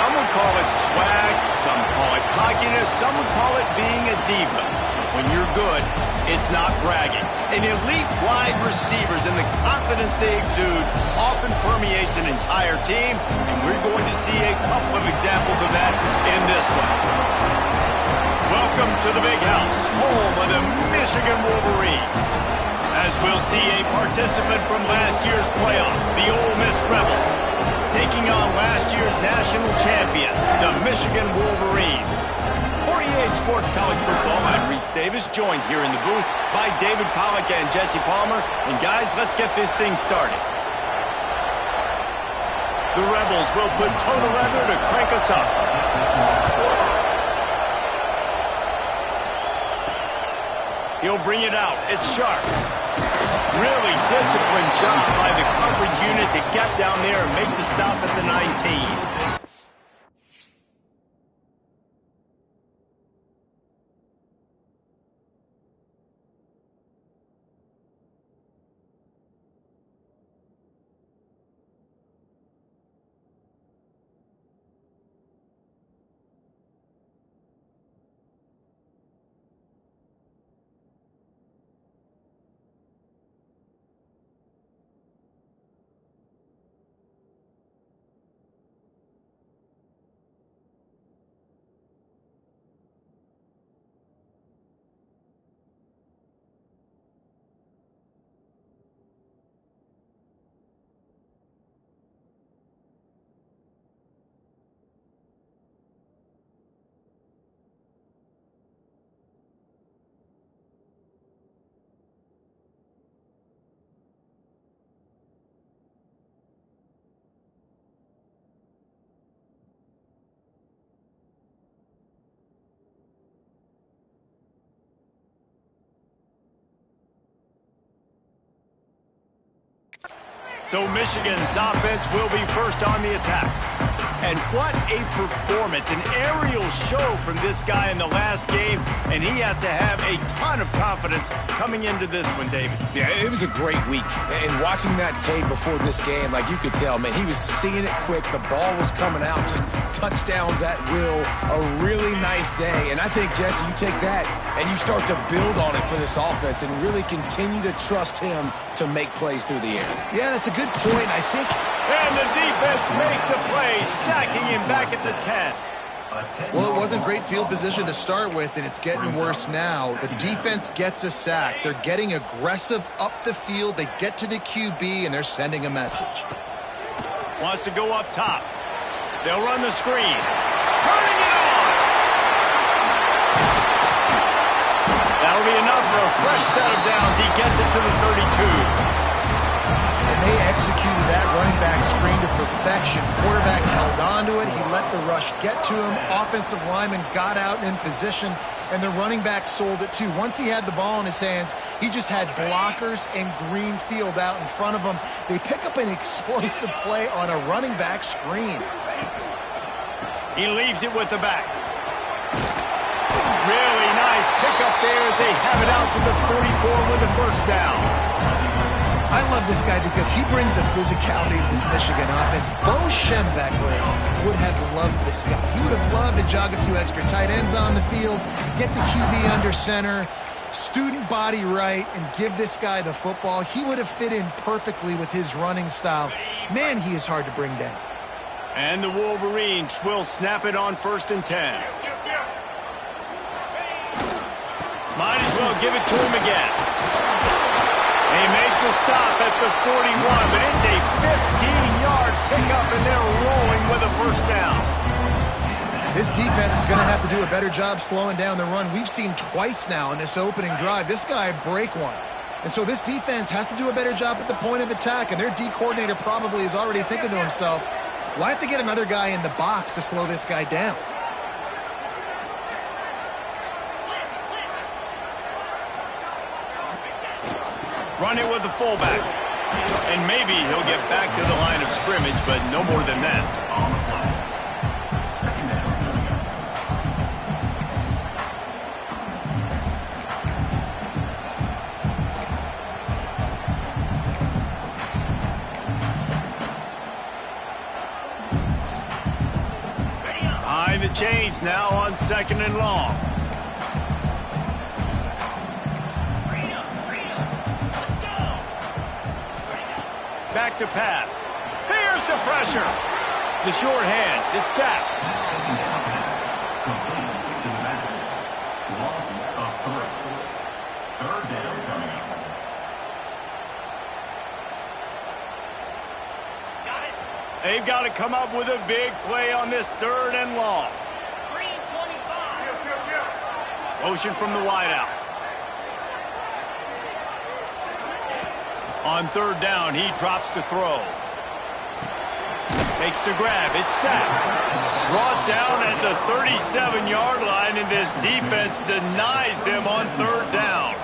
Some would call it swag, some call it cockiness, some would call it being a diva. When you're good, it's not bragging. And elite wide receivers and the confidence they exude often permeates an entire team, and we're going to see a couple of examples of that in this one. Welcome to the Big House, home of the Michigan Wolverines. As we'll see a participant from last year's playoff, the Ole Miss Rebels, taking on last year's national champions, the Michigan Wolverines. For EA Sports College Football, I'm Reese Davis, joined here in the booth by David Pollack and Jesse Palmer. And guys, let's get this thing started. The Rebels will put toe to leather to crank us up. He'll bring it out. It's sharp. Really disciplined job by the coverage unit to get down there and make the stop at the 19. So Michigan's offense will be first on the attack. And what a performance, an aerial show from this guy in the last game, and he has to have a ton of confidence coming into this one, David. Yeah, it was a great week. And watching that tape before this game, like you could tell, man, he was seeing it quick. The ball was coming out, just touchdowns at will. A really nice day. And I think, Jesse, you take that and you start to build on it for this offense and really continue to trust him to make plays through the air. Yeah, that's a good point. I think... And the defense makes a play, sacking him back at the 10. Well, it wasn't great field position to start with, and it's getting worse now. The defense gets a sack. They're getting aggressive up the field. They get to the QB, and they're sending a message. Wants to go up top. They'll run the screen. Turning it on! That'll be enough for a fresh set of downs. He gets it to the 32. And they executed that running back screen to perfection. Quarterback held on to it. He let the rush get to him. Offensive lineman got out in position, and the running back sold it too. Once he had the ball in his hands, he just had blockers and green field out in front of him. They pick up an explosive play on a running back screen. He leaves it with the back. Really nice pickup there as they have it out to the 44 with the first down. I love this guy because he brings a physicality to this Michigan offense. Bo Schembechler would have loved this guy. He would have loved to jog a few extra tight ends on the field, get the QB under center, student body right, and give this guy the football. He would have fit in perfectly with his running style. Man, he is hard to bring down. And the Wolverines will snap it on 1st and 10. Might as well give it to him again. They make the stop at the 41, but it's a 15-yard pickup, and they're rolling with a first down. This defense is going to have to do a better job slowing down the run. We've seen twice now in this opening drive. This guy break one. And so this defense has to do a better job at the point of attack, and their D coordinator probably is already thinking to himself, do I have to get another guy in the box to slow this guy down? Run it with the fullback. And maybe he'll get back to the line of scrimmage, but no more than that. Behind the chains now on 2nd and long. Back to pass. Here's the pressure. The short hands. It's set. They've got to come up with a big play on this 3rd and long. Motion from the wideout. On 3rd down, he drops to throw. Makes the grab. It's set. Brought down at the 37-yard line, and this defense denies them on 3rd down.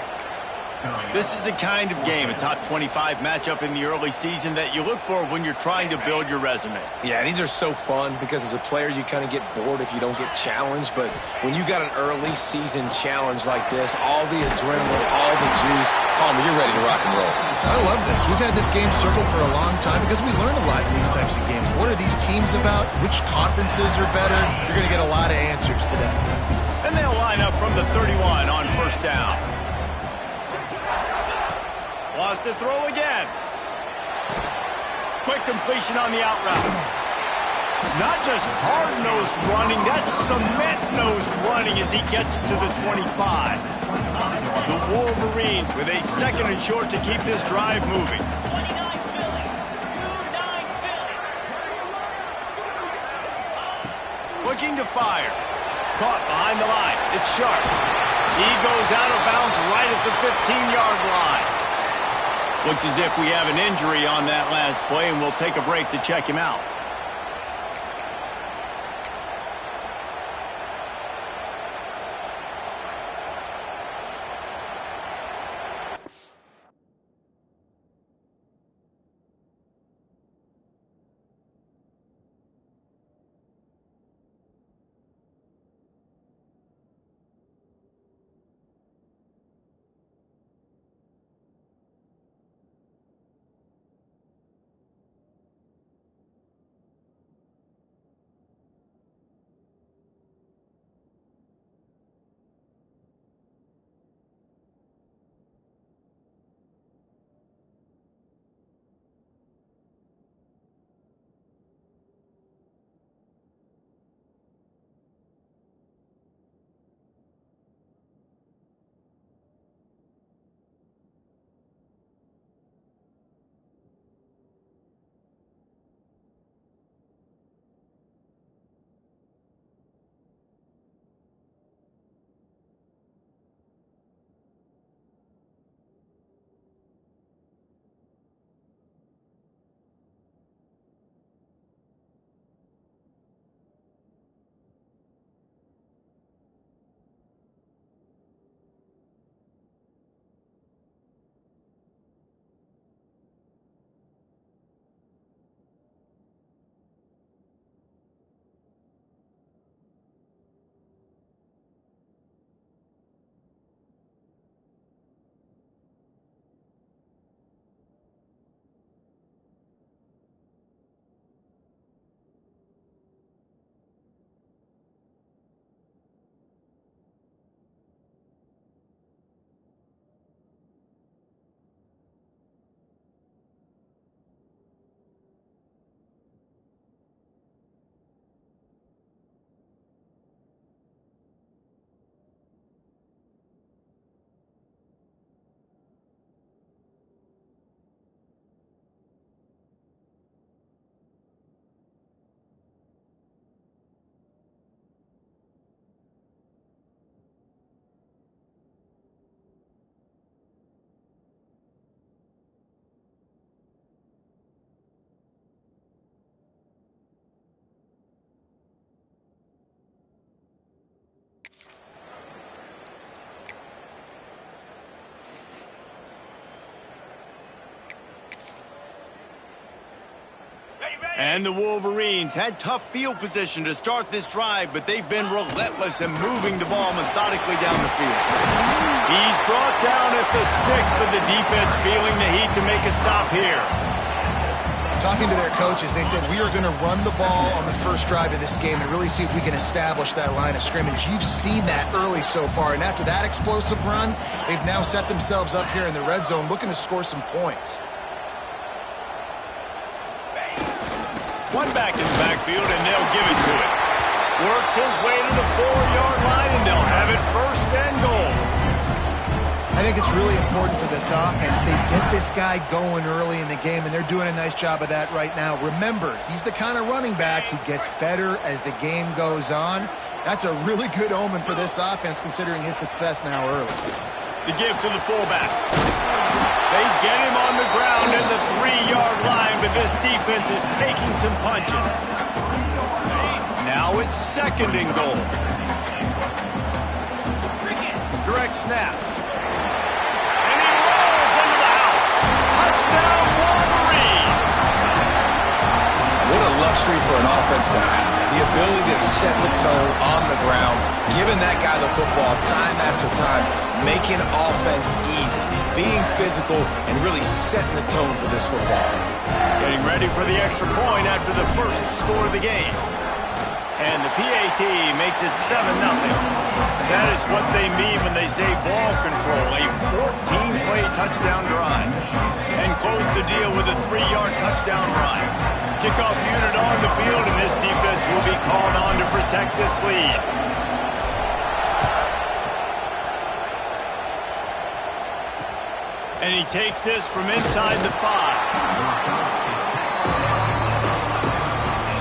This is the kind of game, a top 25 matchup in the early season, that you look for when you're trying to build your resume. Yeah, these are so fun because as a player, you kind of get bored if you don't get challenged. But when you got an early season challenge like this, all the adrenaline, all the juice, Palmer, you're ready to rock and roll. I love this. We've had this game circled for a long time because we learn a lot in these types of games. What are these teams about? Which conferences are better? You're going to get a lot of answers today. And they'll line up from the 31 on 1st down. Wants to throw again. Quick completion on the out route. Not just hard-nosed running, that's cement-nosed running as he gets it to the 25. The Wolverines with a 2nd and short to keep this drive moving. Looking to fire. Caught behind the line. It's sharp. He goes out of bounds right at the 15-yard line. Looks as if we have an injury on that last play, and we'll take a break to check him out. And the Wolverines had tough field position to start this drive, but they've been relentless in moving the ball methodically down the field. He's brought down at the 6, but the defense feeling the heat to make a stop here. Talking to their coaches, they said, we are going to run the ball on the first drive of this game and really see if we can establish that line of scrimmage. You've seen that early so far, and after that explosive run, they've now set themselves up here in the red zone looking to score some points. One back in the backfield, and they'll give it to it. Works his way to the 4-yard line, and they'll have it first and goal. I think it's really important for this offense. They get this guy going early in the game, and they're doing a nice job of that right now. Remember, he's the kind of running back who gets better as the game goes on. That's a really good omen for this offense, considering his success now early. The give to the fullback. They get him on the ground at the 3-yard line, but this defense is taking some punches. Now it's second and goal. Direct snap. Touchdown, Wolverine! What a luxury for an offense to have. The ability to set the tone on the ground, giving that guy the football time after time, making offense easy, being physical, and really setting the tone for this football. Getting ready for the extra point after the first score of the game. And the PAT makes it 7-0. That is what they mean when they say ball control, a 14-play touchdown drive. And close the deal with a 3-yard touchdown run. Kickoff unit on the field, and this defense will be called on to protect this lead. And he takes this from inside the 5.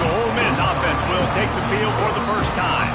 Ole Miss offense will take the field for the first time.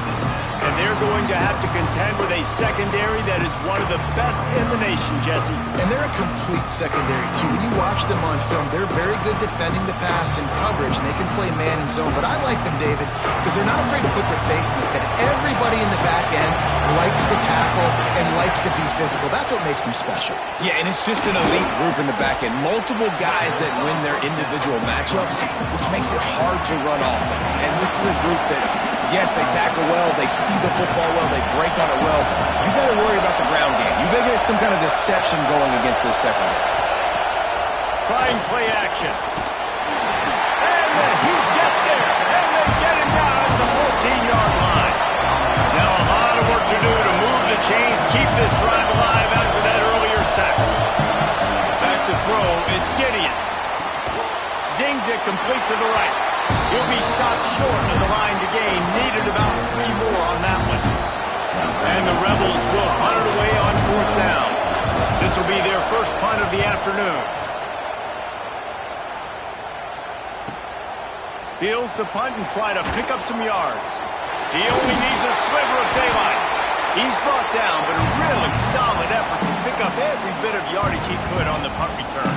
And they're going to have to contend with a secondary that is one of the best in the nation, Jesse. And they're a complete secondary, too. When you watch them on film, they're very good defending the pass and coverage, and they can play man and zone. But I like them, David, because they're not afraid to put their face in the fit. Everybody in the back end likes to tackle and likes to be physical. That's what makes them special. Yeah, and it's just an elite group in the back end. Multiple guys that win their individual matchups, which makes it hard to run offense. And this is a group that, yes, they tackle well, they see the football well, they break on it well. You got to worry about the ground game. You better get some kind of deception going against this secondary. Trying play action. And he gets there, and they get him down at the 14-yard line. Now a lot of work to do to move the chains, keep this drive alive after that earlier sack. Back to throw, it's Gideon. Zings it complete to the right. He'll be stopped short of the line to gain. Needed about 3 more on that one. And the Rebels will punt it away on 4th down. This will be their first punt of the afternoon. Fields to punt and try to pick up some yards. He only needs a sliver of daylight. He's brought down, but a really solid effort to pick up every bit of yardage he could on the punt return.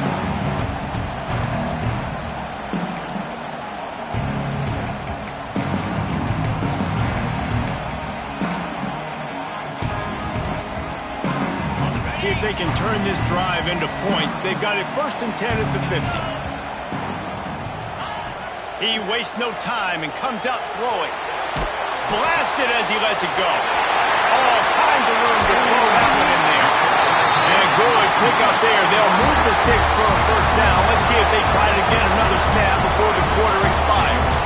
See if they can turn this drive into points. They've got it 1st and 10 at the 50. He wastes no time and comes out throwing. Blasted as he lets it go. All kinds of room to throw that one in there. And good pickup there. They'll move the sticks for a first down. Let's see if they try to get another snap before the quarter expires.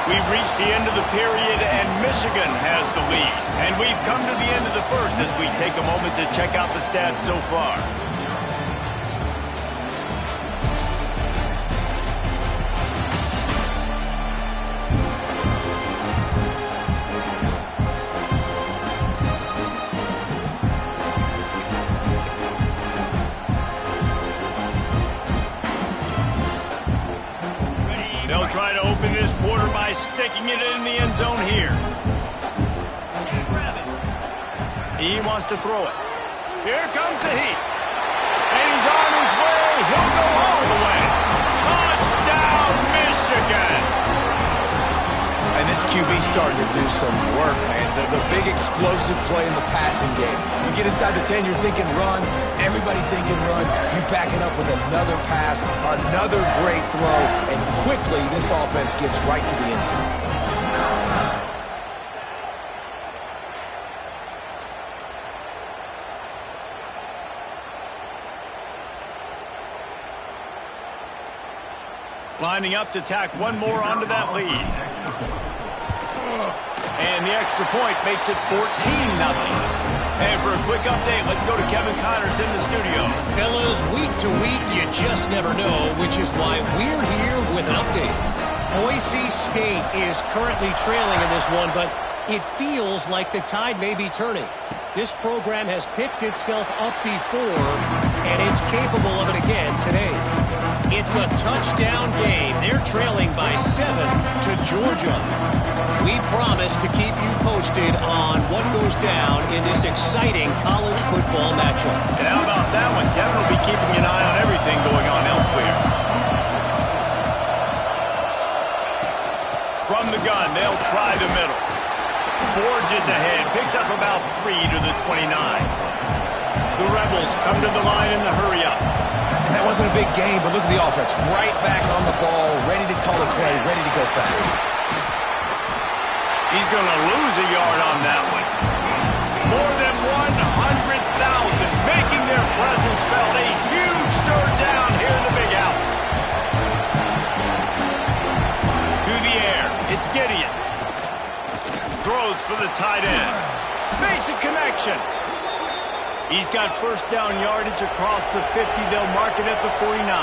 We've reached the end of the period, and Michigan has the lead. And we've come to the end of the first as we take a moment to check out the stats so far. They'll try to open this quarter by sticking it in the end zone here. He wants to throw it. Here comes the heat. And he's on his way. He'll go all the way. Touchdown, Michigan. And this QB's starting to do some work, man. The big explosive play in the passing game. You get inside the 10, you're thinking run. Everybody thinking run. You back it up with another pass, another great throw, and quickly this offense gets right to the end zone. Lining up to tack one more onto that lead. And the extra point makes it 14-0. And for a quick update, let's go to Kevin Connors in the studio. Fellas, week to week, you just never know, which is why we're here with an update. Boise State is currently trailing in this one, but it feels like the tide may be turning. This program has picked itself up before, and it's capable of it again today. It's a touchdown game. They're trailing by 7 to Georgia. We promise to keep you posted on what goes down in this exciting college football matchup. And how about that one? Kevin will be keeping an eye on everything going on elsewhere. From the gun, they'll try the middle. Forges ahead, picks up about 3 to the 29. The Rebels come to the line in the hurry-up. And that wasn't a big game, but look at the offense. Right back on the ball, ready to call a play, ready to go fast. He's going to lose a yard on that one. More than 100,000 making their presence felt. A huge third down here in the big house. To the air, it's Gideon. Throws for the tight end. Makes a connection. He's got first down yardage across the 50. They'll mark it at the 49.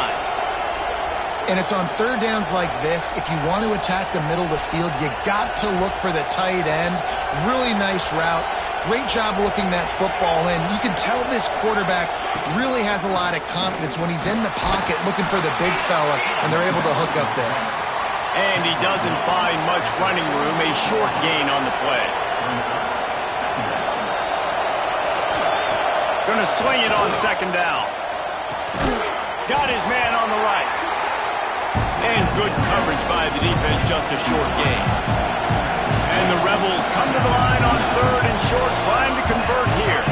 And it's on third downs like this. If you want to attack the middle of the field, you got to look for the tight end. Really nice route. Great job looking that football in. You can tell this quarterback really has a lot of confidence when he's in the pocket looking for the big fella, and they're able to hook up there. And he doesn't find much running room. A short gain on the play. Going to swing it on second down. Got his man on the right. And good coverage by the defense, just a short gain. And the Rebels come to the line on third and short, trying to convert here.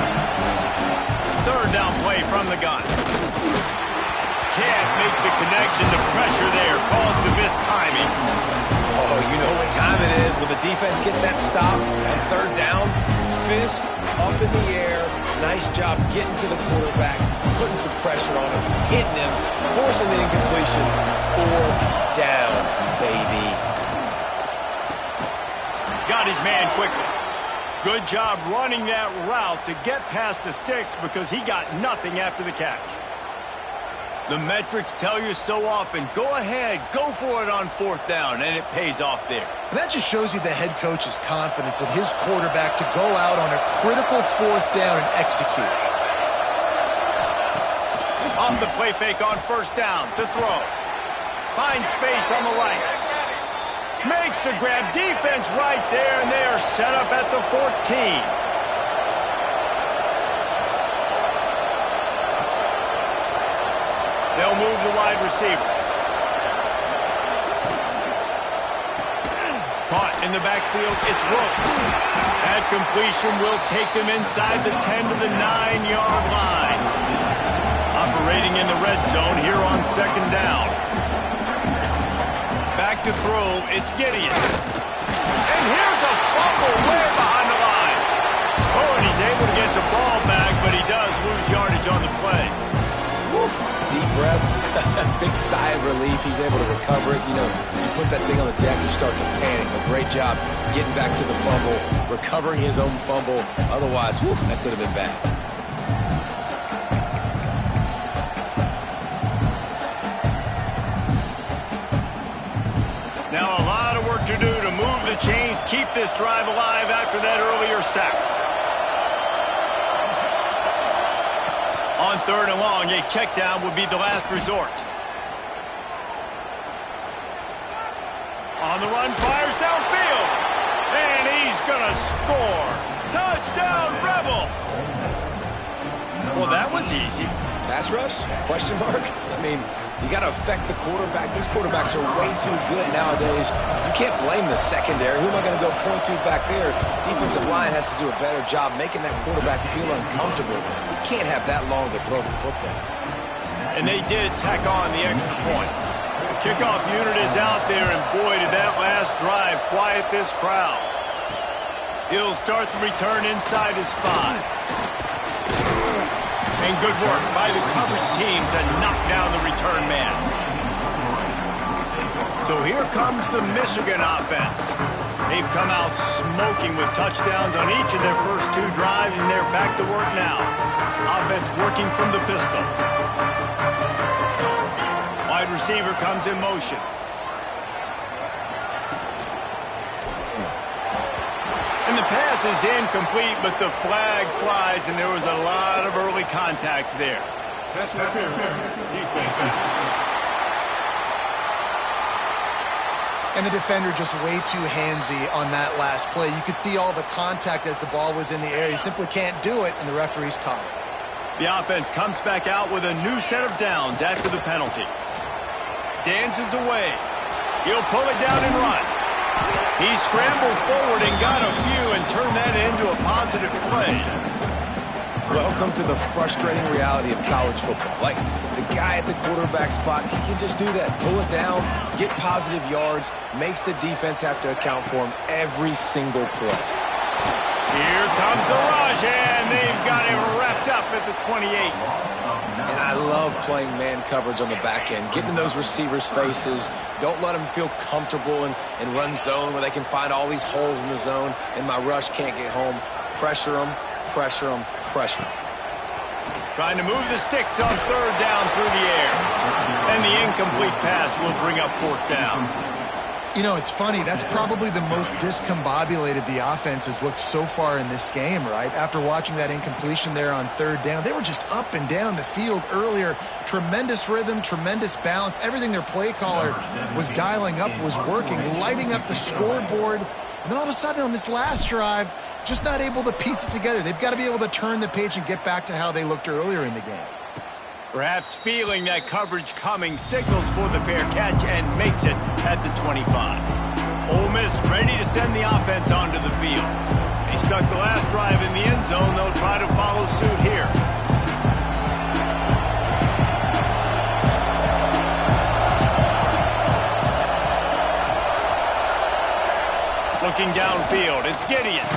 Third down play from the gun. Can't make the connection. The pressure there caused the missed timing. Oh, you know what time it is when the defense gets that stop on third down. Fist up in the air. Nice job getting to the quarterback, putting some pressure on him, hitting him, forcing the incompletion. Fourth down, baby. Got his man quickly. Good job running that route to get past the sticks because he got nothing after the catch. The metrics tell you so often, go ahead, go for it on fourth down, and it pays off there. And that just shows you the head coach's confidence in his quarterback to go out on a critical fourth down and execute. Off the play fake on first down to throw. Finds space on the right. Makes the grab. Defense right there, and they are set up at the 14. They'll move the wide receiver. Caught in the backfield, it's Roach. That completion will take them inside the 10 to the 9-yard line. Operating in the red zone here on second down. Back to throw, it's Gideon. And here's a fumble way behind the line. Oh, and he's able to get the ball back, but he does lose yardage on the play. Woof. Deep breath, big sigh of relief. He's able to recover it. You know, you put that thing on the deck, you start to panic. But great job getting back to the fumble, recovering his own fumble. Otherwise, woof, that could have been bad. Now a lot of work to do to move the chains, keep this drive alive after that earlier sack. On third and long, a check down would be the last resort. On the run, fires downfield. And he's going to score. Touchdown, Rebels. Well, that was easy. Pass rush? Question mark? I mean, you got to affect the quarterback. These quarterbacks are way too good nowadays. You can't blame the secondary. Who am I going to go point to back there? Defensive line has to do a better job making that quarterback feel uncomfortable. You can't have that long to throw the football. And they did tack on the extra point. The kickoff unit is out there, and boy, did that last drive quiet this crowd. He'll start the return inside his 5. And good work by the coverage team to knock down the return man. So here comes the Michigan offense. They've come out smoking with touchdowns on each of their first 2 drives, and they're back to work now. Offense working from the pistol. Wide receiver comes in motion. And the pass is incomplete, but the flag flies, and there was a lot of early contact there. Pass interference. Defense. And the defender just way too handsy on that last play. You could see all the contact as the ball was in the air. He simply can't do it, and the referee's caught it. The offense comes back out with a new set of downs after the penalty. Dances away. He'll pull it down and run. He scrambled forward and got a few and turned that into a positive play. Welcome to the frustrating reality of college football. Like, the guy at the quarterback spot, he can just do that. Pull it down, get positive yards, makes the defense have to account for him every single play. Here comes the rush, and they've got him wrapped up at the 28. And I love playing man coverage on the back end, getting in those receivers' faces. Don't let them feel comfortable and run zone where they can find all these holes in the zone, and my rush can't get home. Pressure them, pressure them, pressure them. Trying to move the sticks on 3rd down through the air. And the incomplete pass will bring up 4th down. You know, it's funny. That's probably the most discombobulated the offense has looked so far in this game, right? After watching that incompletion there on 3rd down, they were just up and down the field earlier. Tremendous rhythm, tremendous balance. Everything their play caller was dialing up was working, lighting up the scoreboard. And then all of a sudden on this last drive, just not able to piece it together. They've got to be able to turn the page and get back to how they looked earlier in the game. Perhaps feeling that coverage coming, signals for the fair catch and makes it at the 25. Ole Miss ready to send the offense onto the field. They stuck the last drive in the end zone. They'll try to follow suit here. Looking downfield, it's Gideon.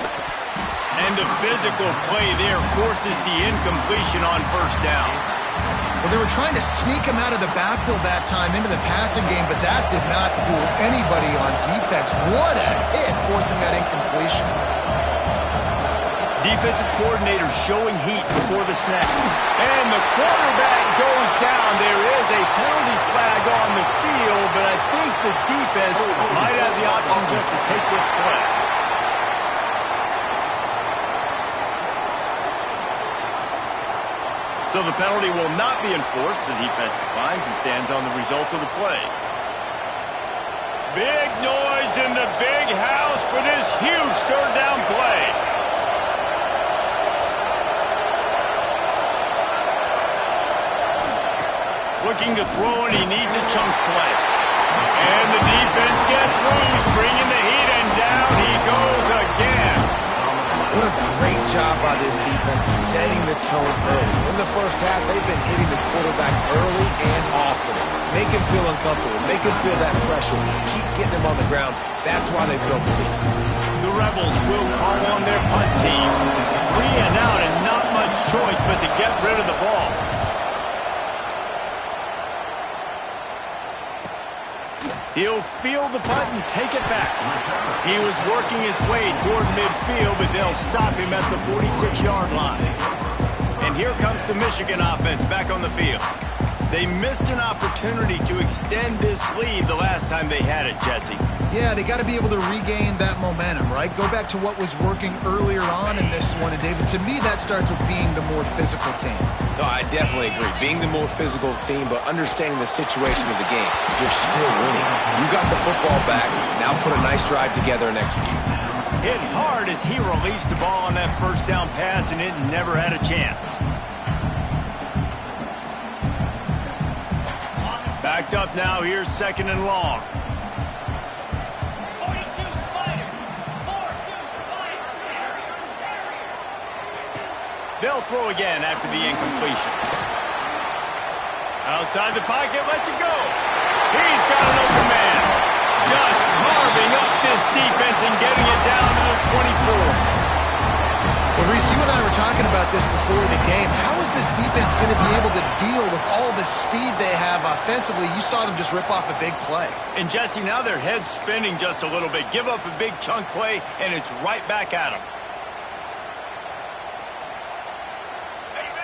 And the physical play there forces the incompletion on 1st down. Well, they were trying to sneak him out of the backfield that time into the passing game, but that did not fool anybody on defense. What a hit, forcing that incompletion. Defensive coordinator showing heat before the snap. And the quarterback goes down. There is a penalty flag on the field, but I think the defense might have the option just to take this play. So the penalty will not be enforced. The defense declines and stands on the result of the play. Big noise in the big house for this huge 3rd down play. Looking to throw, and he needs a chunk play. And the defense gets loose, bringing the heat, and down he goes again. What a great job by this defense setting the tone early. In the first half, they've been hitting the quarterback early and often. Make him feel uncomfortable. Make him feel that pressure. Keep getting him on the ground. That's why they built the lead. The Rebels will call on their punt team. 3 and out and not much choice but to get rid of the ball. He'll field the punt and take it back. He was working his way toward midfield, but they'll stop him at the 46-yard line. And here comes the Michigan offense back on the field. They missed an opportunity to extend this lead the last time they had it, Jesse. Yeah, they got to be able to regain that momentum, right? Go back to what was working earlier on in this one. And, David, to me, that starts with being the more physical team. No, I definitely agree. Being the more physical team, but understanding the situation of the game. You're still winning. You got the football back. Now put a nice drive together and execute. Hit hard as he released the ball on that 1st down pass, and it never had a chance. Backed up now. Here's 2nd and long. They'll throw again after the incompletion. Outside the pocket, lets it go. He's got an open man. Just carving up this defense and getting it down to the 24. Well, Reese, you and I were talking about this before the game. How is this defense going to be able to deal with all the speed they have offensively? You saw them just rip off a big play. And, Jesse, now their head's spinning just a little bit. Give up a big chunk play, and it's right back at them.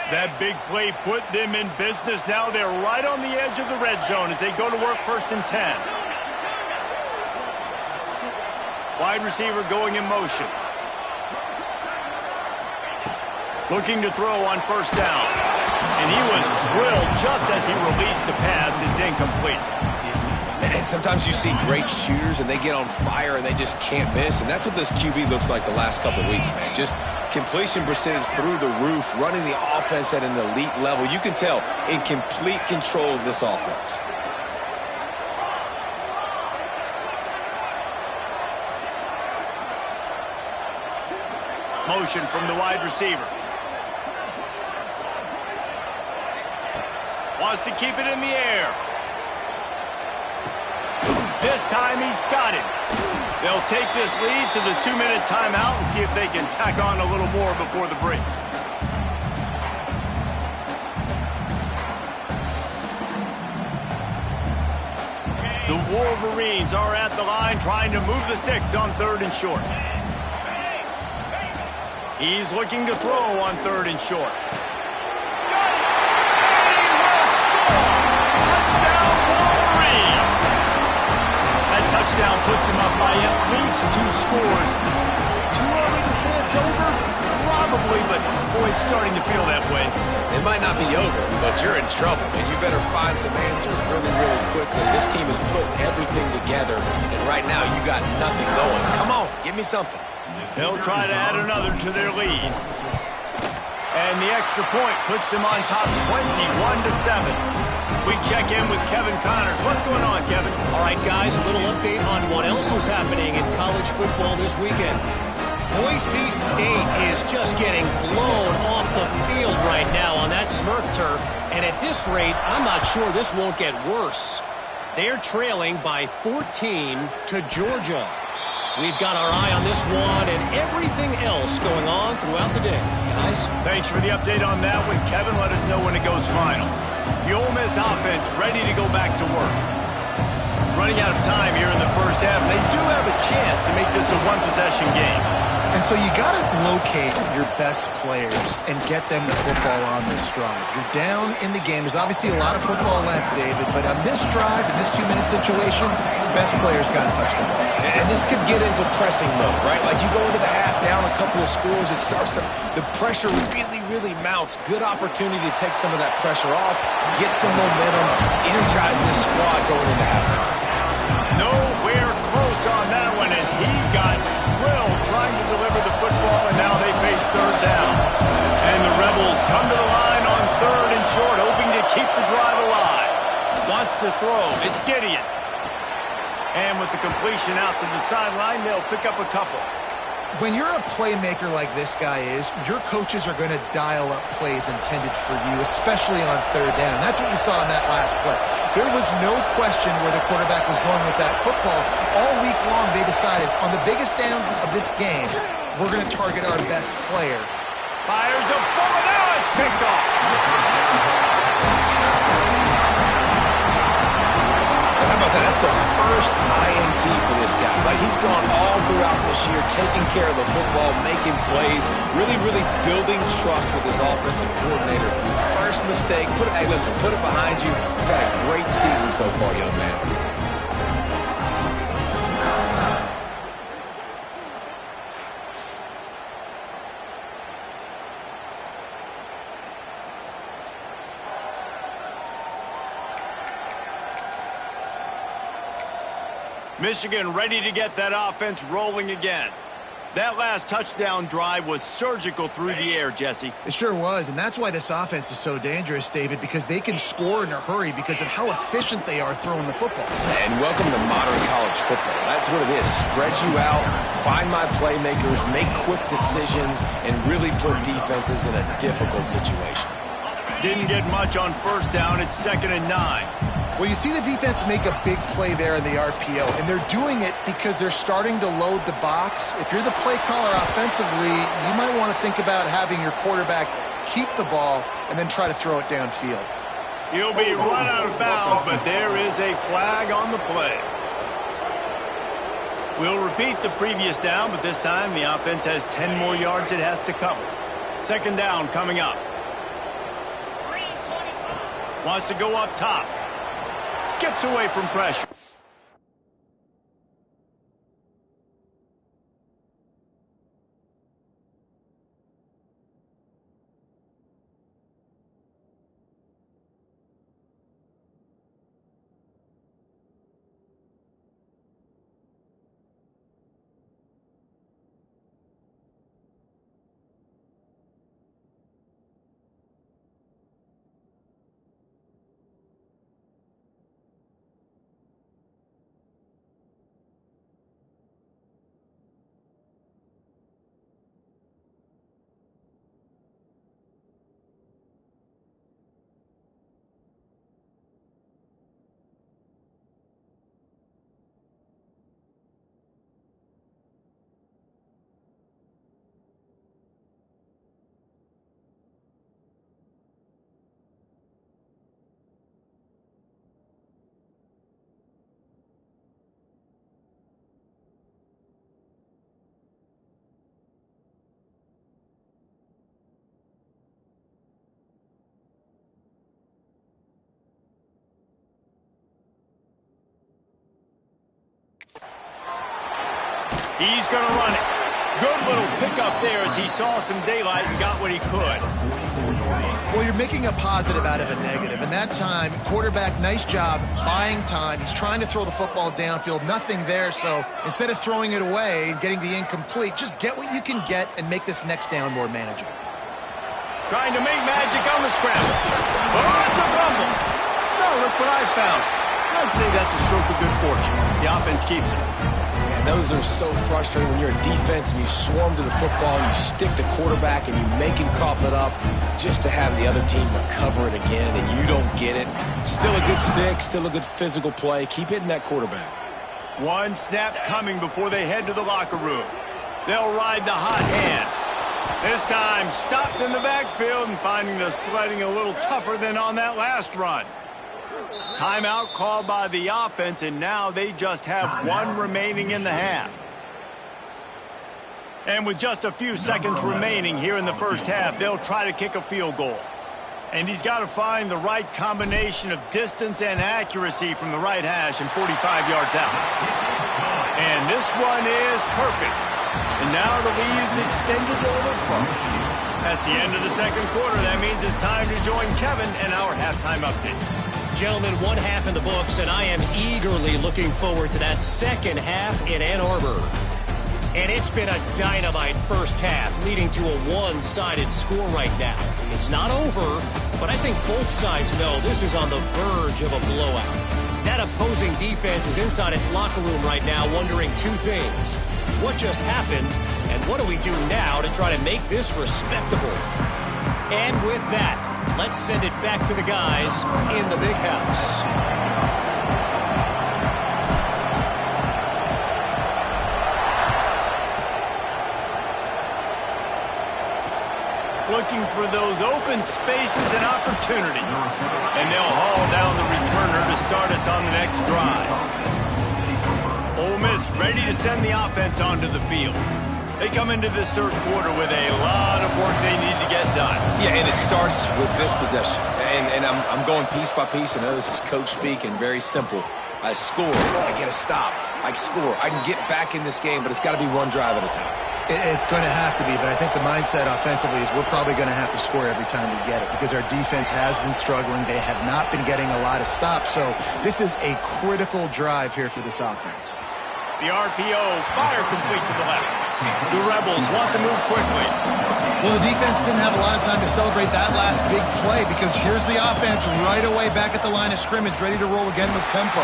That big play put them in business. Now they're right on the edge of the red zone as they go to work 1st and 10. Wide receiver going in motion. Looking to throw on 1st down. And he was drilled just as he released the pass. It's incomplete. And sometimes you see great shooters and they get on fire and they just can't miss. And that's what this QB looks like the last couple of weeks, man. Just completion percentage through the roof, running the offense at an elite level. You can tell in complete control of this offense. Motion from the wide receiver. Wants to keep it in the air. This time he's got it. They'll take this lead to the 2-minute timeout and see if they can tack on a little more before the break. The Wolverines are at the line trying to move the sticks on 3rd and short. He's looking to throw on 3rd and short. Touchdown puts him up by at least 2 scores. Too early to say it's over? Probably, but boy, it's starting to feel that way. It might not be over, but you're in trouble, and you better find some answers really, really quickly. This team has put everything together, and right now you got nothing going. Come on, give me something. They'll try to add another to their lead. And the extra point puts them on top 21-7. We check in with Kevin Connors. What's going on, Kevin? All right, guys, a little update on what else is happening in college football this weekend. Boise State is just getting blown off the field right now on that Smurf turf. And at this rate, I'm not sure this won't get worse. They're trailing by 14 to Georgia. We've got our eye on this one and everything else going on throughout the day. Guys? Thanks for the update on that one, Kevin. Let us know when it goes final. The Ole Miss offense ready to go back to work. Running out of time here in the 1st half, and they do have a chance to make this a 1-possession game. And so you got to locate your best players and get them the football on this drive. You're down in the game. There's obviously a lot of football left, David, but on this drive, in this 2-minute situation, your best players got to touch the ball. And this could get into pressing mode, right? Like you go into the half down a couple of scores, it starts to, the pressure really, really mounts. Good opportunity to take some of that pressure off, get some momentum, energize this squad going into halftime. Nowhere close on that one as he got drilled trying to deliver the football, and now they face 3rd down. And the Rebels come to the line on 3rd and short, hoping to keep the drive alive. Wants to throw. It's Gideon. And with the completion out to the sideline, they'll pick up a couple. When you're a playmaker like this guy is, your coaches are going to dial up plays intended for you, especially on 3rd down. That's what you saw in that last play. There was no question where the quarterback was going with that football. All week long, they decided on the biggest downs of this game, we're going to target our best player. Fires a ball, now it's picked off. How about that? That's the first INT for this guy. Like, he's gone all throughout this year, taking care of the football, making plays, really, really building trust with his offensive coordinator. First mistake, hey, listen, put it behind you. You've had a great season so far, young man. Michigan ready to get that offense rolling again. That last touchdown drive was surgical through the air, Jesse. It sure was, and that's why this offense is so dangerous, David, because they can score in a hurry because of how efficient they are throwing the football. And welcome to modern college football. That's what it is. Spread you out, find my playmakers, make quick decisions, and really put defenses in a difficult situation. Didn't get much on first down. It's 2nd and 9. Well, you see the defense make a big play there in the RPO, and they're doing it because they're starting to load the box. If you're the play caller offensively, you might want to think about having your quarterback keep the ball and then try to throw it downfield. He'll be run out of bounds, but there is a flag on the play. We'll repeat the previous down, but this time the offense has 10 more yards it has to cover. 2nd down coming up. Wants to go up top. Skips away from pressure. He's going to run it. Good little pickup there as he saw some daylight and got what he could. Well, you're making a positive out of a negative. And that time, quarterback, nice job buying time. He's trying to throw the football downfield. Nothing there. So instead of throwing it away and getting the incomplete, just get what you can get and make this next down more manageable. Trying to make magic on the scramble. Oh, it's a fumble. No, look what I found. I'd say that's a stroke of good fortune. The offense keeps it. And those are so frustrating when you're a defense and you swarm to the football and you stick the quarterback and you make him cough it up just to have the other team recover it again and you don't get it. Still a good stick, still a good physical play. Keep hitting that quarterback. One snap coming before they head to the locker room. They'll ride the hot hand. This time stopped in the backfield and finding the sledding a little tougher than on that last run. Timeout called by the offense, and now they just have one remaining in the half. And with just a few seconds remaining here in the first half, they'll try to kick a field goal. And he's got to find the right combination of distance and accuracy from the right hash and 45 yards out. And this one is perfect. And now the lead's extended a little further. That's the end of the second quarter. That means it's time to join Kevin and our halftime update. Gentlemen, one half in the books, and I am eagerly looking forward to that second half in Ann Arbor. And it's been a dynamite first half, leading to a one-sided score right now. It's not over, but I think both sides know this is on the verge of a blowout. That opposing defense is inside its locker room right now wondering two things. What just happened, and what do we do now to try to make this respectable? And with that, let's send it back to the guys in the big house. Looking for those open spaces and opportunity. And they'll haul down the returner to start us on the next drive. Ole Miss ready to send the offense onto the field. They come into this third quarter with a lot of work they need to get done. Yeah, and it starts with this possession. And I'm going piece by piece. I know this is coach speak and very simple. I score. I get a stop. I score. I can get back in this game, but it's got to be one drive at a time. It's going to have to be, but I think the mindset offensively is we're probably going to have to score every time we get it because our defense has been struggling. They have not been getting a lot of stops, so this is a critical drive here for this offense. The RPO, fire complete to the left. The Rebels want to move quickly. Well, the defense didn't have a lot of time to celebrate that last big play because here's the offense right away back at the line of scrimmage, ready to roll again with tempo.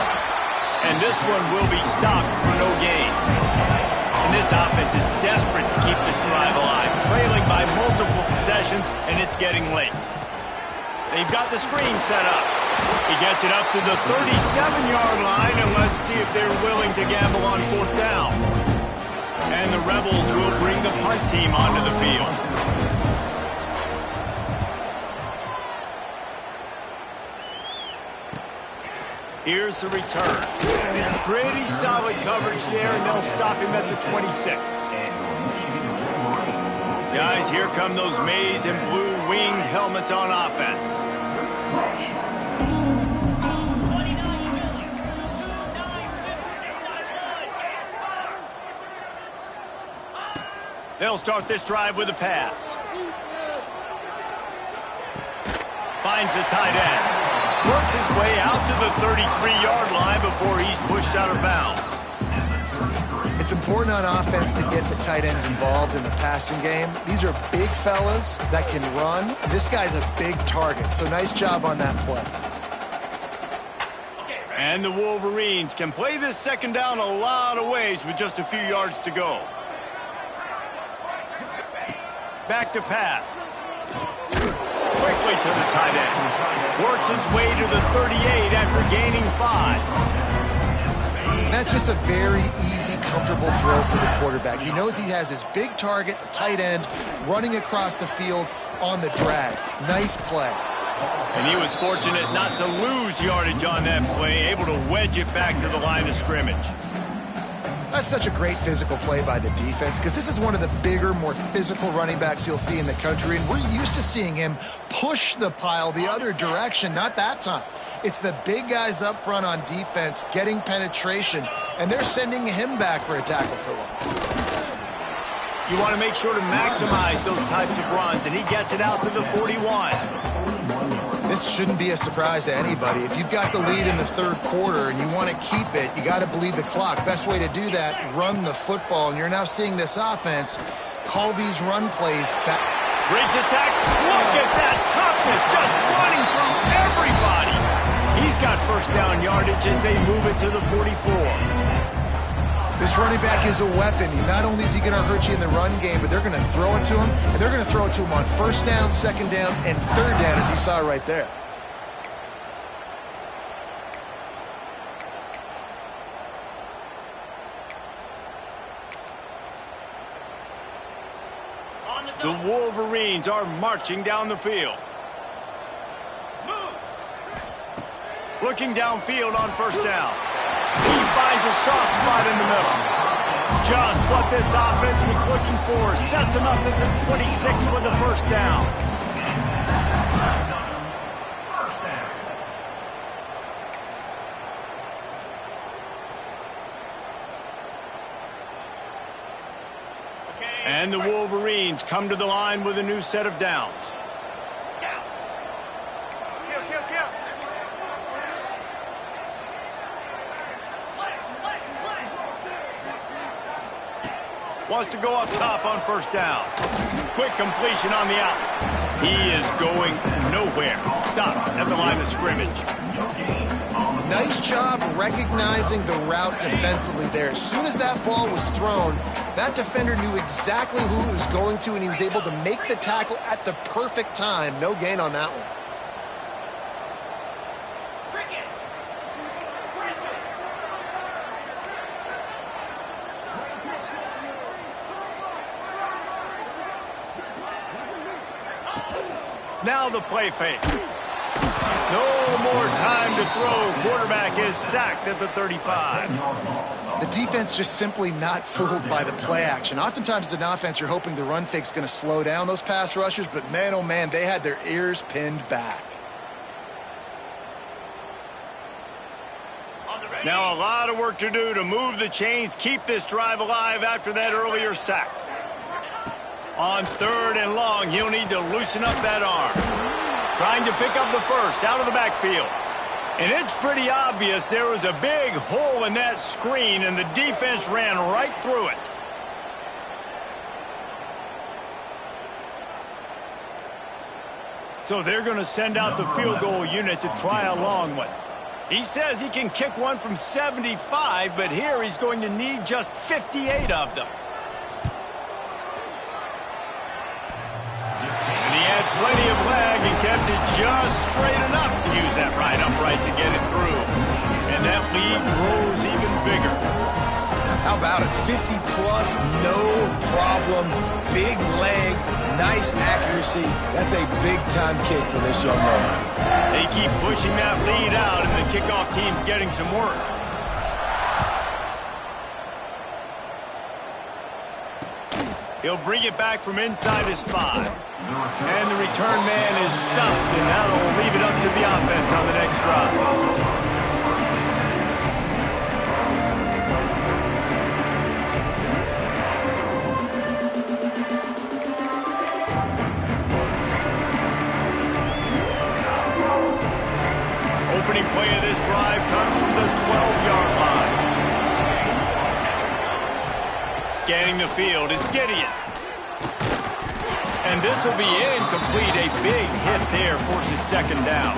And this one will be stopped for no gain. And this offense is desperate to keep this drive alive, trailing by multiple possessions, and it's getting late. They've got the screen set up. He gets it up to the 37-yard line, and let's see if they're willing to gamble on 4th down. And the Rebels will bring the punt team onto the field. Here's the return. Pretty solid coverage there, and they'll stop him at the 26. Guys, here come those maize and blue winged helmets on offense. They'll start this drive with a pass. Finds the tight end. Works his way out to the 33-yard line before he's pushed out of bounds. It's important on offense to get the tight ends involved in the passing game. These are big fellas that can run. This guy's a big target, so nice job on that play. And the Wolverines can play this second down a lot of ways with just a few yards to go. Back to pass. Quickly to the tight end. Works his way to the 38 after gaining 5. That's just a very easy, comfortable throw for the quarterback. He knows he has his big target, the tight end, running across the field on the drag. Nice play. And he was fortunate not to lose yardage on that play, able to wedge it back to the line of scrimmage. That's such a great physical play by the defense because this is one of the bigger, more physical running backs you'll see in the country, and we're used to seeing him push the pile the other direction, not that time. It's the big guys up front on defense getting penetration, and they're sending him back for a tackle for loss. You want to make sure to maximize those types of runs, and he gets it out to the 41. This shouldn't be a surprise to anybody. If you've got the lead in the third quarter and you want to keep it, you got to bleed the clock. Best way to do that, run the football. And you're now seeing this offense call these run plays back. Breaks attack. Look at that toughness, just running through everybody. He's got first down yardage as they move it to the 44. This running back is a weapon. Not only is he going to hurt you in the run game, but they're going to throw it to him, and they're going to throw it to him on first down, second down, and third down, as you saw right there. The Wolverines are marching down the field. Looking downfield on first down. He finds a soft spot in the middle. Just what this offense was looking for. Sets him up at the 26 with the first down. And the Wolverines come to the line with a new set of downs. Wants to go up top on first down. Quick completion on the out. He is going nowhere. Stop at the line of scrimmage. Nice job recognizing the route defensively there. As soon as that ball was thrown, that defender knew exactly who he was going to, and he was able to make the tackle at the perfect time. No gain on that one. Now the play fake. No more time to throw. Quarterback is sacked at the 35. The defense just simply not fooled by the play action. Oftentimes as an offense, you're hoping the run fake's going to slow down those pass rushers, but man, oh man, they had their ears pinned back. Now a lot of work to do to move the chains, keep this drive alive after that earlier sack. On third and long, he'll need to loosen up that arm. Trying to pick up the first out of the backfield. And it's pretty obvious there was a big hole in that screen, and the defense ran right through it. So they're going to send out the field goal unit to try a long one. He says he can kick one from 75, but here he's going to need just 58 of them. And he had plenty of leg and kept it just straight enough to use that right upright to get it through. And that lead grows even bigger. How about it? 50-plus, no problem. Big leg, nice accuracy. That's a big-time kick for this young man. They keep pushing that lead out, and the kickoff team's getting some work. He'll bring it back from inside his 5. And the return man is stuffed, and that'll leave it up to the offense on the next drive. Opening play of this drive comes from the 12-yard line. Scanning the field, it's Gideon. And this will be incomplete. A big hit there forces second down.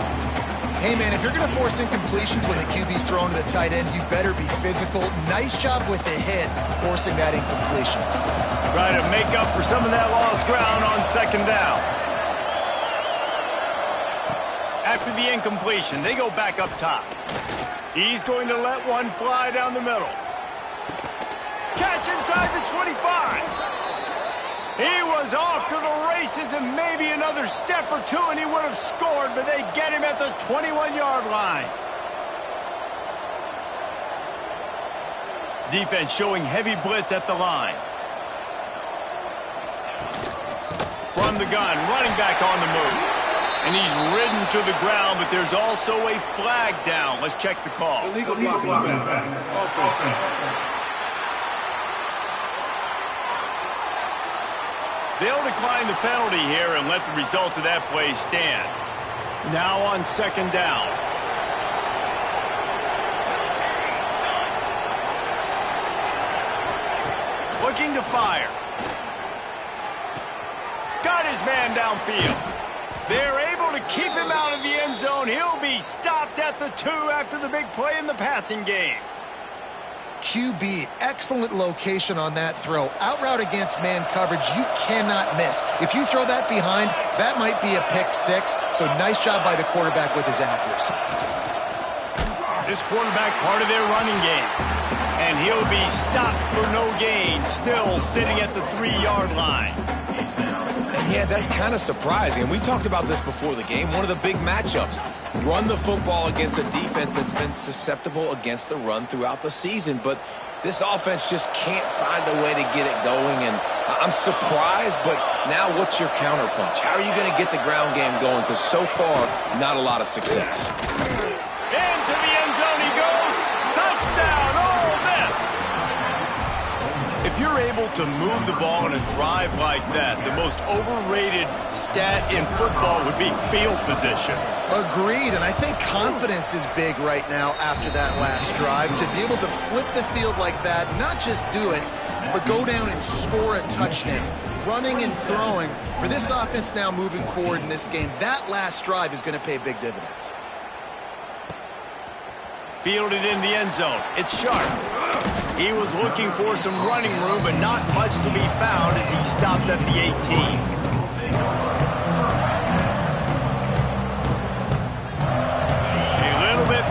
Hey, man, if you're going to force incompletions when the QB's thrown to the tight end, you better be physical. Nice job with the hit, forcing that incompletion. Try to make up for some of that lost ground on second down. After the incompletion, they go back up top. He's going to let one fly down the middle. Catch inside the 25. He was off to the races and maybe another step or two and he would have scored, but they get him at the 21-yard line. Defense showing heavy blitz at the line. From the gun, running back on the move. And he's ridden to the ground, but there's also a flag down. Let's check the call. Illegal blocking. They'll decline the penalty here and let the result of that play stand. Now on second down. Looking to fire. Got his man downfield. They're able to keep him out of the end zone. He'll be stopped at the 2 after the big play in the passing game. QB, excellent location on that throw. Out route against man coverage, you cannot miss. If you throw that behind, that might be a pick 6. So nice job by the quarterback with his accuracy. This quarterback part of their running game. And he'll be stopped for no gain, still sitting at the 3-yard line. And yeah, that's kind of surprising. We talked about this before the game. One of the big matchups. Run the football against a defense that's been susceptible against the run throughout the season. But this offense just can't find a way to get it going. And I'm surprised, but now what's your counterpunch? How are you going to get the ground game going? Because so far, not a lot of success. Into the end zone he goes. Touchdown, Ole Miss. If you're able to move the ball in a drive like that, the most overrated stat in football would be field position. Agreed, and I think confidence is big right now after that last drive. To be able to flip the field like that, not just do it, but go down and score a touchdown. Running and throwing. For this offense now moving forward in this game, that last drive is going to pay big dividends. Fielded in the end zone. It's Sharp. He was looking for some running room, but not much to be found as he stopped at the 18.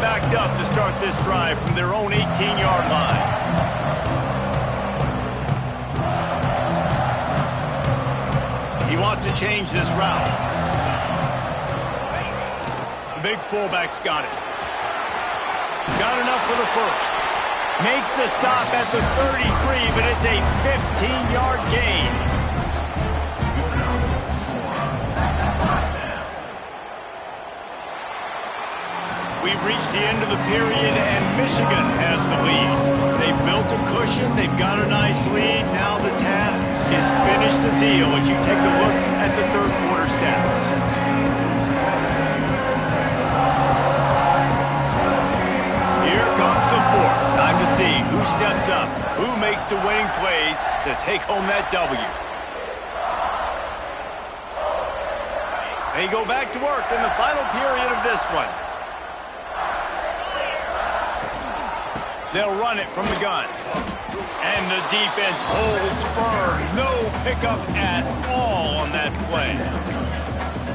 Backed up to start this drive from their own 18-yard line. He wants to change this route. The big fullback's got it. Got enough for the first. Makes the stop at the 33, but it's a 15-yard gain. We've reached the end of the period, and Michigan has the lead. They've built a cushion. They've got a nice lead. Now the task is finish the deal as you take a look at the third quarter stats. Here comes the fourth. Time to see who steps up, who makes the winning plays to take home that W. They go back to work in the final period of this one. They'll run it from the gun. And the defense holds firm. No pickup at all on that play.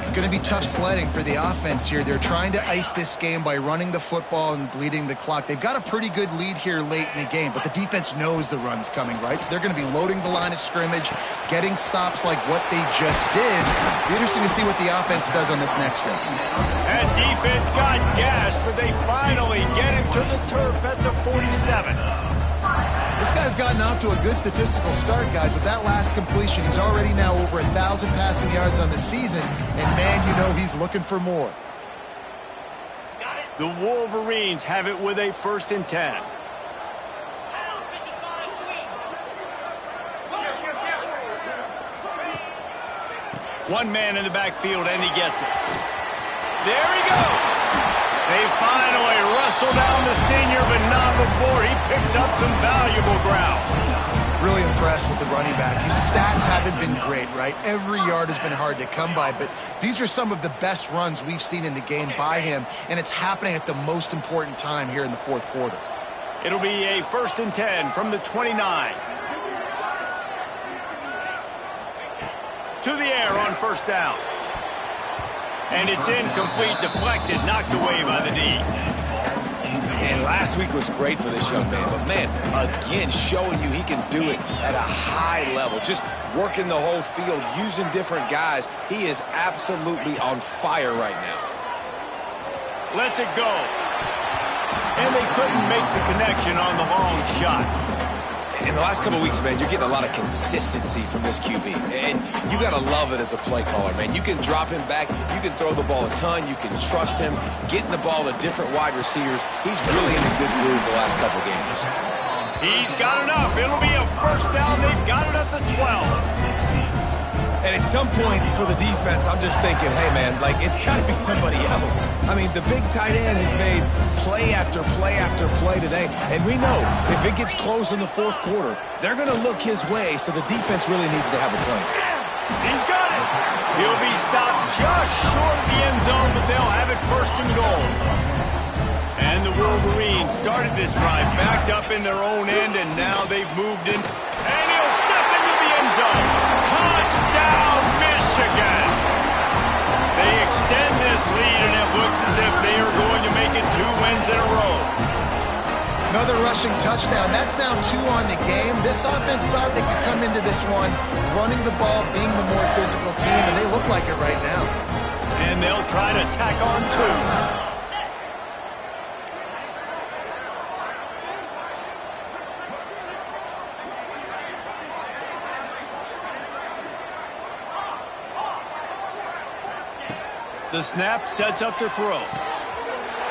It's going to be tough sledding for the offense here. They're trying to ice this game by running the football and bleeding the clock. They've got a pretty good lead here late in the game, but the defense knows the run's coming, right? So they're going to be loading the line of scrimmage, getting stops like what they just did. Be interesting to see what the offense does on this next one. And defense got gas, but they finally get him to the turf at the 47. This guy's gotten off to a good statistical start, guys. With that last completion, he's already now over 1,000 passing yards on the season. And, man, you know he's looking for more. The Wolverines have it with a 1st and 10. One man in the backfield, and he gets it. There he goes. They finally wrestle down the senior, but not before he picks up some valuable ground. Really impressed with the running back. His stats haven't been great, right? Every yard has been hard to come by, but these are some of the best runs we've seen in the game by him, and it's happening at the most important time here in the 4th quarter. It'll be a 1st and 10 from the 29. To the air on 1st down. And it's incomplete, deflected, knocked away by the D. And last week was great for this young man. But, man, again, showing you he can do it at a high level. Just working the whole field, using different guys. He is absolutely on fire right now. Lets it go. And they couldn't make the connection on the long shot. In the last couple of weeks, man, you're getting a lot of consistency from this QB. And you got to love it as a play caller, man. You can drop him back. You can throw the ball a ton. You can trust him. Getting the ball to different wide receivers. He's really in a good mood the last couple games. He's got enough. It'll be a 1st down. They've got it at the 12. And at some point for the defense, I'm just thinking, hey, man, like, it's got to be somebody else. I mean, the big tight end has made play after play after play today. And we know if it gets close in the 4th quarter, they're going to look his way, so the defense really needs to have a plan. He's got it. He'll be stopped just short of the end zone, but they'll have it 1st and goal. And the Wolverines started this drive backed up in their own end, and now they've moved in. And he'll step into the end zone. Touchdown, Michigan! They extend this lead, and it looks as if they are going to make it 2 wins in a row. Another rushing touchdown. That's now 2 on the game. This offense thought they could come into this one running the ball, being the more physical team, and they look like it right now. And they'll try to tack on 2. The snap sets up to throw.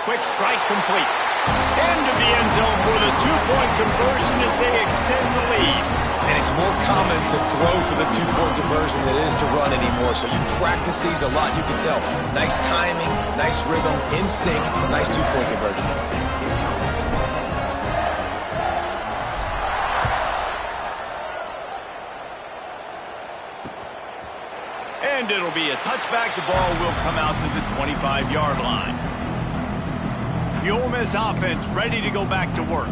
Quick strike complete. Into the end zone for the 2-point conversion as they extend the lead. And it's more common to throw for the 2-point conversion than it is to run anymore. So you practice these a lot. You can tell. Nice timing, nice rhythm, in sync, nice 2-point conversion. And it'll be a touchback. The ball will come out to the 25-yard line. The Ole Miss offense ready to go back to work.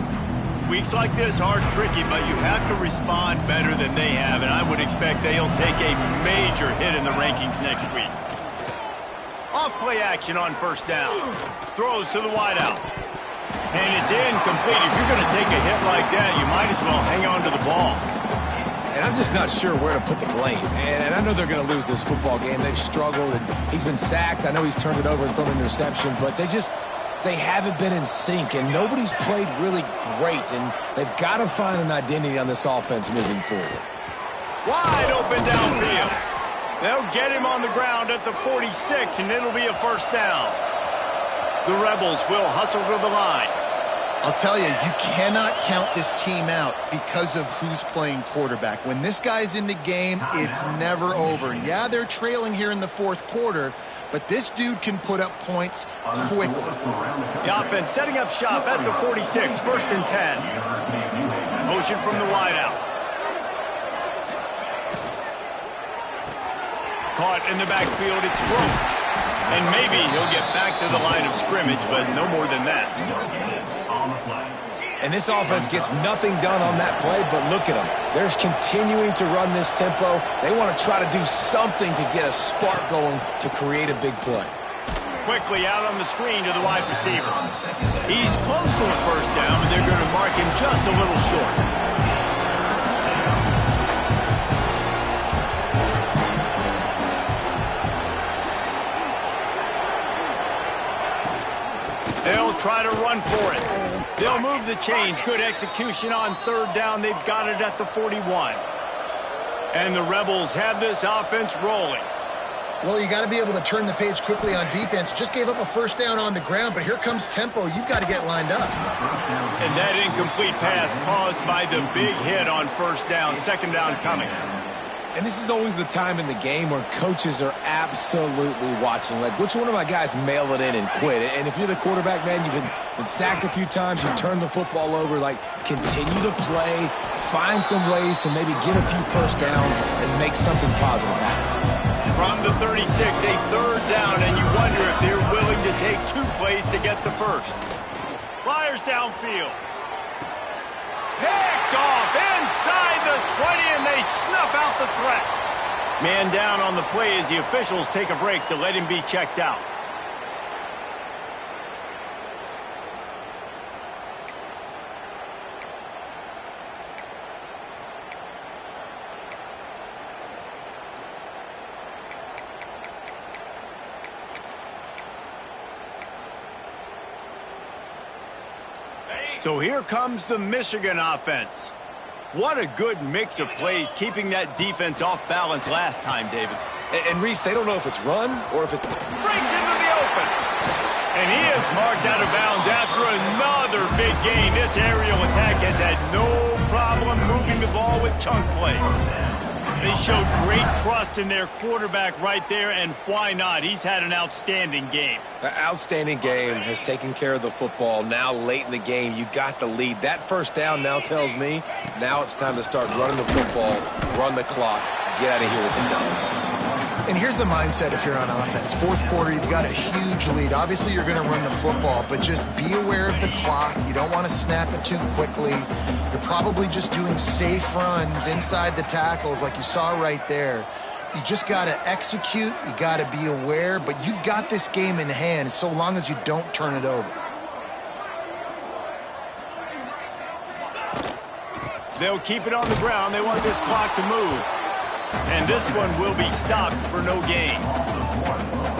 Weeks like this are tricky, but you have to respond better than they have, and I would expect they'll take a major hit in the rankings next week. Off play action on 1st down. Throws to the wideout. And it's incomplete. If you're going to take a hit like that, you might as well hang on to the ball. And I'm just not sure where to put the blame. And I know they're going to lose this football game. They've struggled, and he's been sacked. I know he's turned it over and thrown an interception, but they haven't been in sync, and nobody's played really great, and they've got to find an identity on this offense moving forward. Wide open downfield. They'll get him on the ground at the 46, and it'll be a 1st down. The Rebels will hustle to the line. I'll tell you, you cannot count this team out because of who's playing quarterback. When this guy's in the game, it's never over. Yeah, they're trailing here in the 4th quarter, but this dude can put up points quickly. The offense setting up shop at the 46, 1st and 10. Motion from the wideout. caught in the backfield. It's Roach. And maybe he'll get back to the line of scrimmage, but no more than that. And this offense gets nothing done on that play, but look at them. They're continuing to run this tempo. They want to try to do something to get a spark going to create a big play. Quickly out on the screen to the wide receiver. He's close to a first down, but they're going to mark him just a little short. They'll try to run for it. They'll move the chains. Good execution on third down. They've got it at the 41. And the Rebels have this offense rolling. Well, you got to be able to turn the page quickly on defense. Just gave up a first down on the ground, but here comes tempo. You've got to get lined up. And that incomplete pass caused by the big hit on first down. Second down coming. And this is always the time in the game where coaches are absolutely watching. Like, which one of my guys mail it in and quit? And if you're the quarterback, man, you've been sacked a few times, you've turned the football over, like, continue to play, find some ways to maybe get a few first downs and make something positive happen. From the 36, a third down, and you wonder if they're willing to take 2 plays to get the first. Flyers downfield. Picked off inside the 20, and they snuff out the threat. Man down on the play as the officials take a break to let him be checked out. So here comes the Michigan offense. What a good mix of plays, keeping that defense off balance last time, David. And Reese, they don't know if it's run or if it's... Brings into the open. And he is marked out of bounds after another big gain. This aerial attack has had no problem moving the ball with chunk plays. They showed great trust in their quarterback right there, and why not? He's had an outstanding game. An outstanding game, has taken care of the football. Now late in the game, you got the lead. That first down now tells me now it's time to start running the football, run the clock, get out of here with the done. And here's the mindset if you're on offense. Fourth quarter, you've got a huge lead. Obviously, you're going to run the football, but just be aware of the clock. You don't want to snap it too quickly. You're probably just doing safe runs inside the tackles like you saw right there. You just got to execute. You got to be aware, but you've got this game in hand so long as you don't turn it over. They'll keep it on the ground. They want this clock to move. And this one will be stopped for no gain.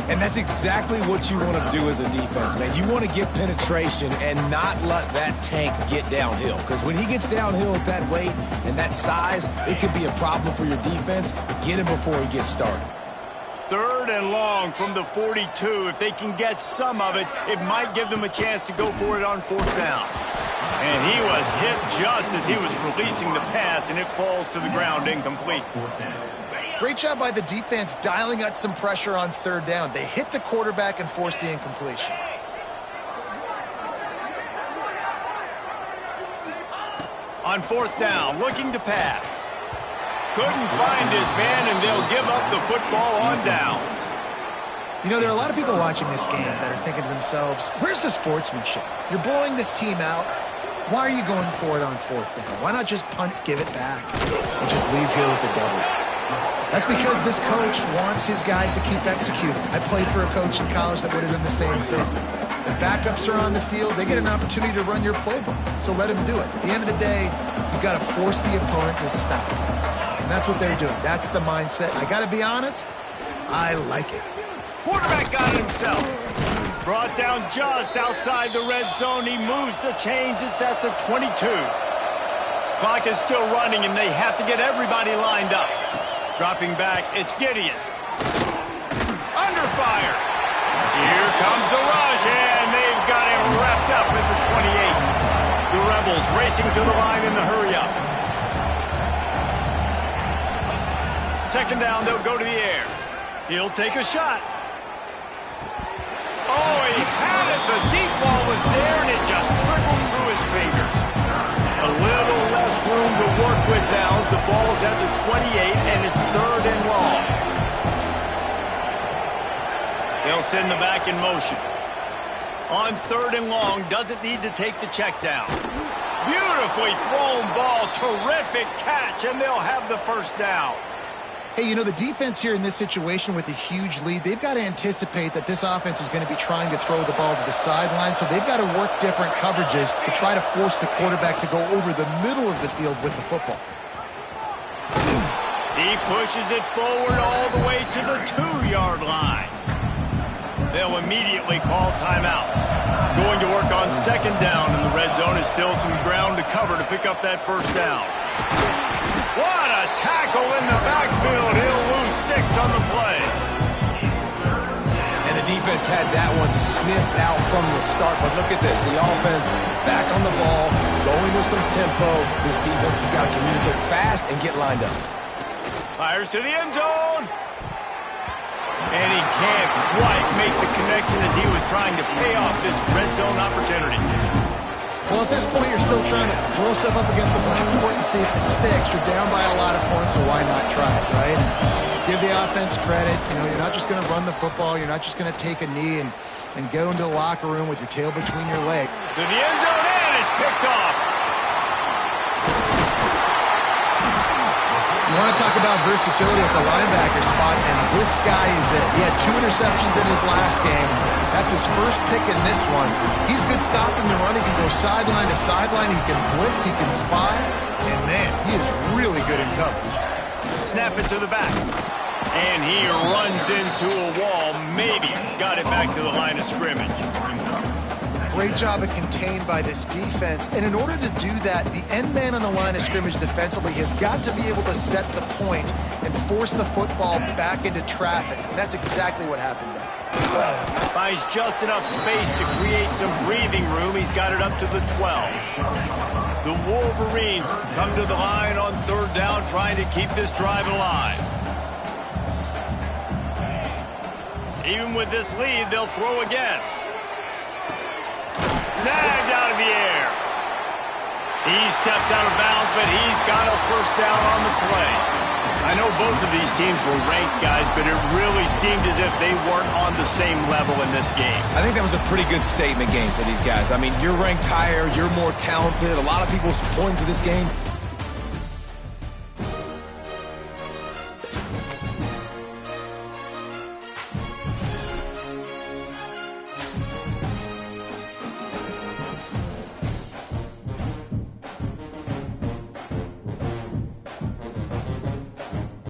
And that's exactly what you want to do as a defense, man. You want to get penetration and not let that tank get downhill. Because when he gets downhill at that weight and that size, it could be a problem for your defense. Get him before he gets started. Third and long from the 42. If they can get some of it, it might give them a chance to go for it on fourth down. And he was hit just as he was releasing the pass, and it falls to the ground incomplete. Great job by the defense dialing out some pressure on third down. They hit the quarterback and forced the incompletion. On fourth down, looking to pass. Couldn't find his man, and they'll give up the football on downs. You know, there are a lot of people watching this game that are thinking to themselves, where's the sportsmanship? You're blowing this team out. Why are you going for it on fourth down? Why not just punt, give it back, and just leave here with a double? That's because this coach wants his guys to keep executing. I played for a coach in college that would have done the same thing. The backups are on the field. They get an opportunity to run your playbook, so let them do it. At the end of the day, you've got to force the opponent to stop. And that's what they're doing. That's the mindset. I got to be honest, I like it. Quarterback got it himself. Brought down just outside the red zone. He moves the chains. It's at the 22. Clock is still running, and they have to get everybody lined up. Dropping back, it's Gideon. Under fire. Here comes the rush, and they've got him wrapped up at the 28. The Rebels racing to the line in the hurry-up. Second down, they'll go to the air. He'll take a shot. Oh, he had it. The deep ball was there, and it just trickled through his fingers. A little less room to work with now as the ball's at the 28, and it's third and long. They'll send the back in motion. On 3rd and long, doesn't need to take the check down. Beautifully thrown ball, terrific catch, and they'll have the first down. Hey, you know, the defense here in this situation with a huge lead, they've got to anticipate that this offense is going to be trying to throw the ball to the sideline, so they've got to work different coverages to try to force the quarterback to go over the middle of the field with the football. He pushes it forward all the way to the 2-yard line. They'll immediately call timeout. Going to work on 2nd down in the red zone. Is still some ground to cover to pick up that first down. What a tackle in the backfield. He'll lose 6 on the play. And the defense had that one sniffed out from the start. But look at this. The offense back on the ball, going with some tempo. This defense has got to communicate fast and get lined up. Fires to the end zone. And he can't quite make the connection as he was trying to pay off this red zone opportunity. Well, at this point, you're still trying to throw stuff up against the blackboard and see if it sticks. You're down by a lot of points, so why not try it, right? And give the offense credit. You know, you're not just going to run the football. You're not just going to take a knee and go into the locker room with your tail between your legs. To the end zone, and it's picked off. You want to talk about versatility at the linebacker spot, and this guy is it. He had 2 interceptions in his last game. That's his first pick in this one. He's good stopping the run. He can go sideline to sideline. He can blitz. He can spy. And, man, he is really good in coverage. Snap it to the back. And he runs into a wall. Maybe got it back to the line of scrimmage. Great job of contained by this defense. And in order to do that, the end man on the line of scrimmage defensively has got to be able to set the point and force the football back into traffic. And that's exactly what happened there. Buys just enough space to create some breathing room. He's got it up to the 12. The Wolverines come to the line on 3rd down, trying to keep this drive alive. Even with this lead, they'll throw again. Snagged out of the air. He steps out of bounds, but he's got a first down on the play. I know both of these teams were ranked, guys, but it really seemed as if they weren't on the same level in this game. I think that was a pretty good statement game for these guys. I mean, you're ranked higher, you're more talented. A lot of people point to this game